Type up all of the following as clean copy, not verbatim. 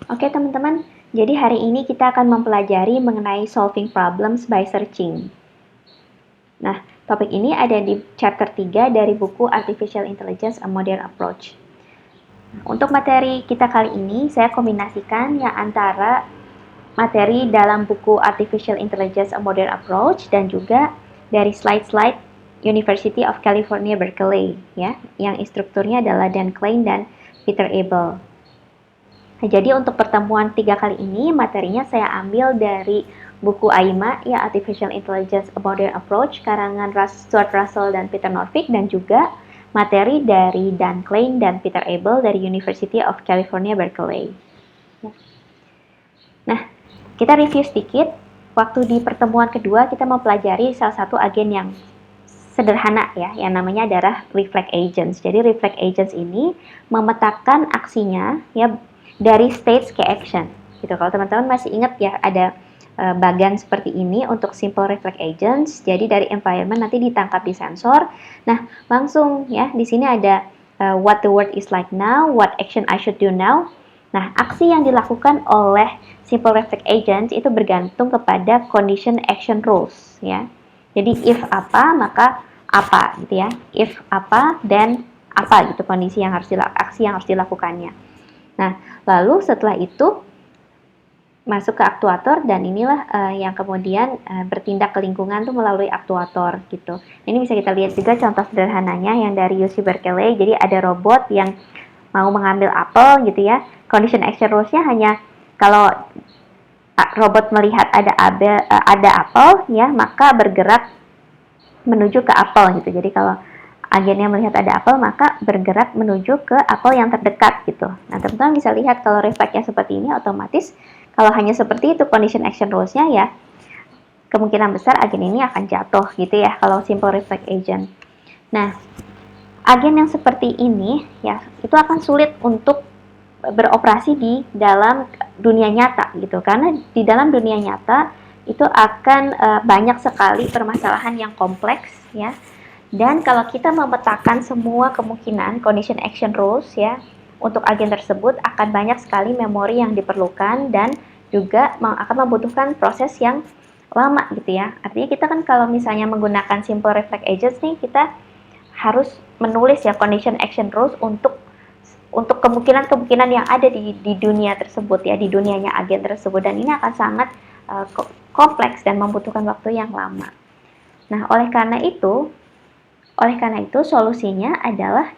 Oke teman-teman, jadi hari ini kita akan mempelajari mengenai solving problems by searching. Nah, topik ini ada di chapter 3 dari buku Artificial Intelligence: A Modern Approach. Untuk materi kita kali ini, saya kombinasikan yang antara materi dalam buku Artificial Intelligence: A Modern Approach dan juga dari slide-slide University of California, Berkeley, ya, yang instrukturnya adalah Dan Klein dan Peter Abel. Nah, jadi untuk pertemuan 3 kali ini, materinya saya ambil dari buku AIMA, ya, Artificial Intelligence: A Modern Approach, karangan Stuart Russell dan Peter Norvig, dan juga materi dari Dan Klein dan Peter Abel dari University of California, Berkeley. Nah, kita review sedikit. Waktu di pertemuan kedua, kita mempelajari salah satu agen yang sederhana, ya, yang namanya adalah reflect agents. Jadi reflect agents ini memetakan aksinya, ya, dari states ke action. Gitu. Kalau teman-teman masih ingat, ya, ada bagian seperti ini untuk simple reflect agents. Jadi dari environment nanti ditangkap di sensor. Nah, langsung, ya, di sini ada what the world is like now, what action I should do now. Nah, aksi yang dilakukan oleh simple reflect agents itu bergantung kepada condition action rules, ya. Jadi if apa maka apa gitu ya. If apa dan apa gitu kondisi yang harus aksi yang harus dilakukannya. Nah, lalu setelah itu masuk ke aktuator dan inilah yang kemudian bertindak ke lingkungan tuh melalui aktuator gitu. Ini bisa kita lihat juga contoh sederhananya yang dari UC Berkeley. Jadi ada robot yang mau mengambil apel gitu ya. Condition action rules-nya hanya kalau robot melihat ada apel ya, maka bergerak menuju ke apel gitu. Jadi kalau agennya melihat ada apel, maka bergerak menuju ke apel yang terdekat gitu. Nah, teman-teman bisa lihat kalau refleksnya seperti ini, otomatis kalau hanya seperti itu condition action rules-nya, ya kemungkinan besar agen ini akan jatuh gitu ya kalau simple reflect agent. Nah, agen yang seperti ini ya itu akan sulit untuk beroperasi di dalam dunia nyata gitu, karena di dalam dunia nyata itu akan banyak sekali permasalahan yang kompleks ya. Dan kalau kita memetakan semua kemungkinan condition action rules ya untuk agen tersebut, akan banyak sekali memori yang diperlukan dan juga akan membutuhkan proses yang lama gitu ya. Artinya kita kan kalau misalnya menggunakan simple reflect agents nih, kita harus menulis ya condition action rules untuk kemungkinan-kemungkinan yang ada di dunia tersebut ya, di dunianya agen tersebut, dan ini akan sangat kompleks dan membutuhkan waktu yang lama. Nah, oleh karena itu solusinya adalah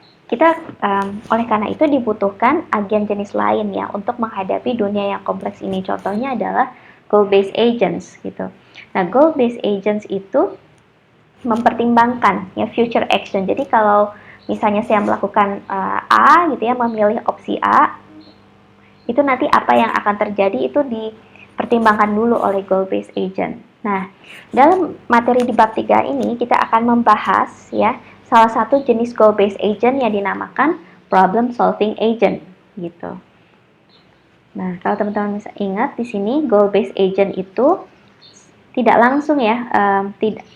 oleh karena itu dibutuhkan agen jenis lain ya untuk menghadapi dunia yang kompleks ini. Contohnya adalah goal-based agents gitu. Nah, goal-based agents itu mempertimbangkan ya future action. Jadi kalau misalnya saya melakukan A gitu ya, memilih opsi A, itu nanti apa yang akan terjadi itu dipertimbangkan dulu oleh goal-based agent. Nah, dalam materi di bab 3 ini kita akan membahas ya salah satu jenis goal-based agent yang dinamakan problem solving agent gitu. Nah, kalau teman-teman bisa ingat di sini goal-based agent itu tidak langsung ya,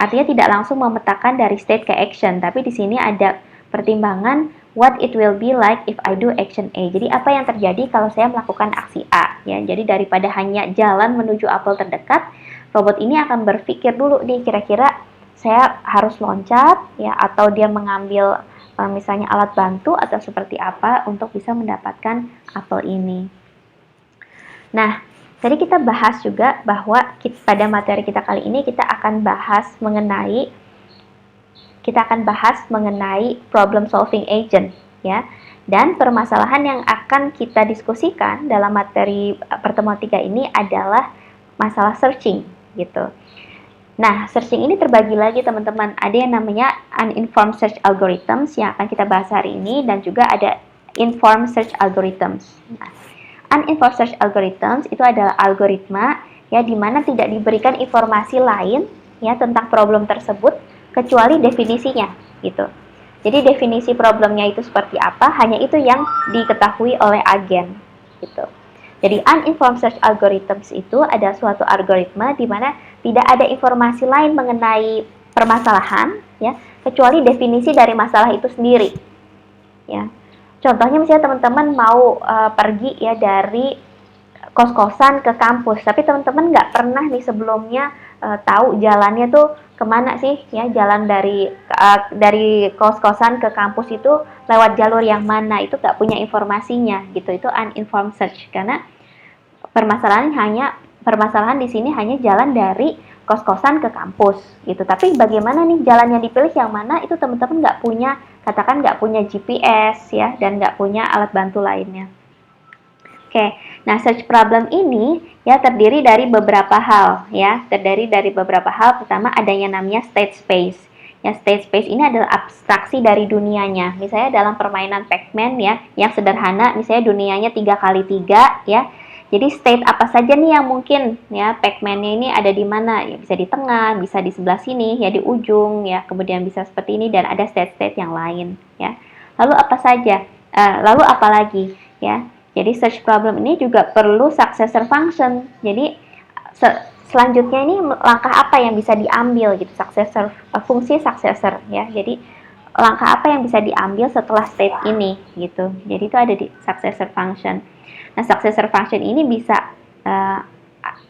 artinya tidak langsung memetakan dari state ke action, tapi di sini ada pertimbangan what it will be like if I do action A. Jadi apa yang terjadi kalau saya melakukan aksi A ya. Jadi daripada hanya jalan menuju apel terdekat, robot ini akan berpikir dulu nih kira-kira saya harus loncat ya atau dia mengambil misalnya alat bantu atau seperti apa untuk bisa mendapatkan apel ini. Nah, tadi kita bahas juga bahwa pada materi kita kali ini kita akan bahas mengenai problem solving agent ya. Dan permasalahan yang akan kita diskusikan dalam materi pertemuan 3 ini adalah masalah searching gitu. Nah, searching ini terbagi lagi teman-teman. Ada yang namanya uninformed search algorithms yang akan kita bahas hari ini, dan juga ada informed search algorithms. Nah, uninformed search algorithms itu adalah algoritma ya di mana tidak diberikan informasi lain ya tentang problem tersebut kecuali definisinya gitu. Jadi definisi problemnya itu seperti apa, hanya itu yang diketahui oleh agen gitu. Jadi uninformed search algorithms itu ada suatu algoritma di mana tidak ada informasi lain mengenai permasalahan ya kecuali definisi dari masalah itu sendiri ya. Contohnya misalnya teman-teman mau pergi ya dari kos-kosan ke kampus, tapi teman-teman nggak pernah nih sebelumnya tahu jalannya tuh kemana sih ya, jalan dari kos-kosan ke kampus itu lewat jalur yang mana, itu nggak punya informasinya gitu. Itu uninformed search, karena permasalahan di sini hanya jalan dari kos-kosan ke kampus gitu. Tapi bagaimana nih jalan yang dipilih yang mana, itu teman-teman nggak punya, katakan nggak punya GPS ya, dan nggak punya alat bantu lainnya. Oke, nah search problem ini ya terdiri dari beberapa hal ya, terdiri dari beberapa hal. Pertama adanya namanya state space. Ya, state space ini adalah abstraksi dari dunianya. Misalnya dalam permainan Pac-Man ya, yang sederhana, misalnya dunianya 3x3 ya. Jadi state apa saja nih yang mungkin ya, Pac-Man-nya ini ada di mana? Ya, bisa di tengah, bisa di sebelah sini, ya di ujung ya, kemudian bisa seperti ini, dan ada state-state yang lain ya. Lalu apa saja? Lalu apa lagi ya? Jadi search problem ini juga perlu successor function. Jadi selanjutnya ini langkah apa yang bisa diambil gitu, fungsi successor ya. Jadi langkah apa yang bisa diambil setelah state ini gitu. Jadi itu ada di successor function. Nah, successor function ini bisa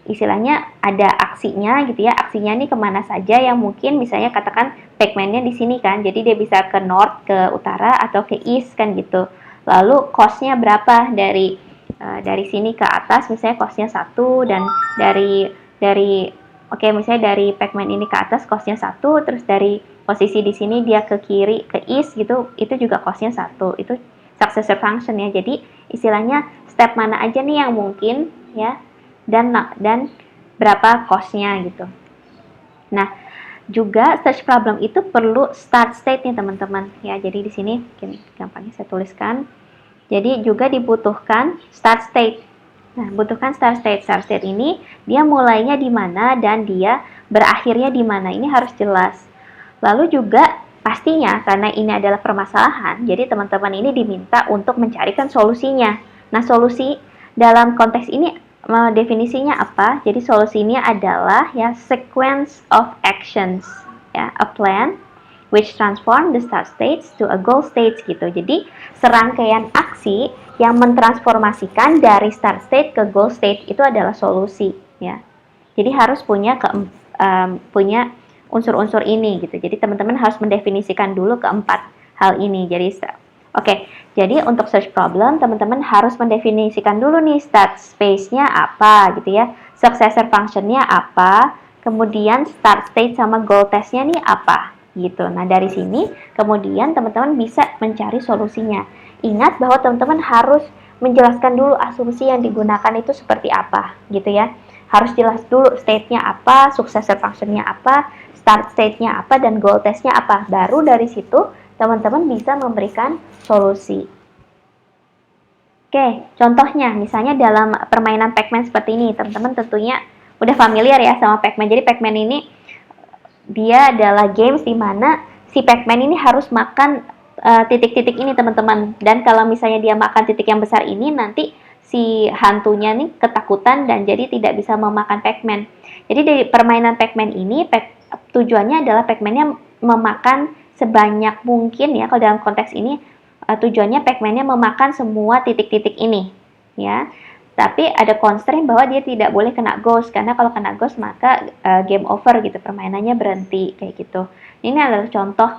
istilahnya ada aksinya gitu ya. Aksinya ini kemana saja, yang mungkin misalnya katakan Pac-Man-nya di sini kan. Jadi dia bisa ke north, ke utara, atau ke east kan gitu. Lalu cost-nya berapa dari sini ke atas, misalnya cost-nya 1, dan misalnya dari Pac-Man ini ke atas cost-nya 1, terus dari posisi di sini dia ke kiri, ke east gitu, itu juga cost-nya 1. Itu successor function ya. Jadi istilahnya step mana aja nih yang mungkin ya, dan berapa cost-nya gitu. Nah, juga search problem itu perlu start state nih teman-teman ya. Jadi di sini mungkin gampangnya saya tuliskan. Jadi juga dibutuhkan start state. Nah, butuhkan start state. Start state ini dia mulainya di mana dan dia berakhirnya di mana. Ini harus jelas. Lalu juga pastinya karena ini adalah permasalahan, jadi teman-teman ini diminta untuk mencarikan solusinya. Nah, solusi dalam konteks ini definisinya apa? Jadi solusinya adalah ya sequence of actions, ya, a plan which transform the start states to a goal state gitu. Jadi serangkaian aksi yang mentransformasikan dari start state ke goal state itu adalah solusi ya. Jadi harus punya unsur-unsur ini gitu. Jadi teman-teman harus mendefinisikan dulu keempat hal ini. Jadi untuk search problem, teman-teman harus mendefinisikan dulu nih start space-nya apa gitu ya, successor function-nya apa, kemudian start state sama goal test-nya nih apa gitu. Nah, dari sini kemudian teman-teman bisa mencari solusinya. Ingat bahwa teman-teman harus menjelaskan dulu asumsi yang digunakan itu seperti apa gitu ya. Harus jelas dulu state-nya apa, successor function-nya apa, start state-nya apa, dan goal test-nya apa. Baru dari situ teman-teman bisa memberikan solusi. Oke, contohnya misalnya dalam permainan Pac-Man seperti ini, teman-teman tentunya udah familiar ya sama Pac-Man. Jadi Pac-Man ini dia adalah games di mana si Pac-Man ini harus makan titik-titik ini teman-teman. Dan kalau misalnya dia makan titik yang besar ini, nanti si hantunya nih ketakutan dan jadi tidak bisa memakan Pac-Man. Jadi dari permainan Pac-Man ini tujuannya adalah Pac-Man-nya memakan sebanyak mungkin ya. Kalau dalam konteks ini tujuannya Pac-Man-nya memakan semua titik-titik ini ya. Tapi ada constraint bahwa dia tidak boleh kena ghost, karena kalau kena ghost maka game over gitu, permainannya berhenti kayak gitu. Ini adalah contoh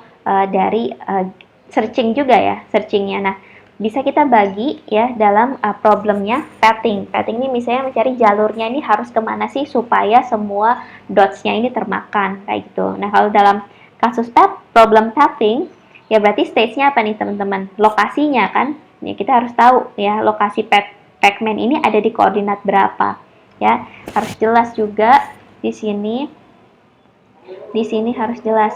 dari searching juga ya, searchingnya. Nah, bisa kita bagi ya dalam problemnya pathing. Pathing ini misalnya mencari jalurnya ini harus kemana sih supaya semua dots-nya ini termakan kayak gitu. Nah, kalau dalam kasus problem pathing ya berarti stage-nya apa nih teman-teman? Lokasinya kan? Ya, kita harus tahu ya lokasi Pac-Man ini ada di koordinat berapa ya. Harus jelas juga di sini. Di sini harus jelas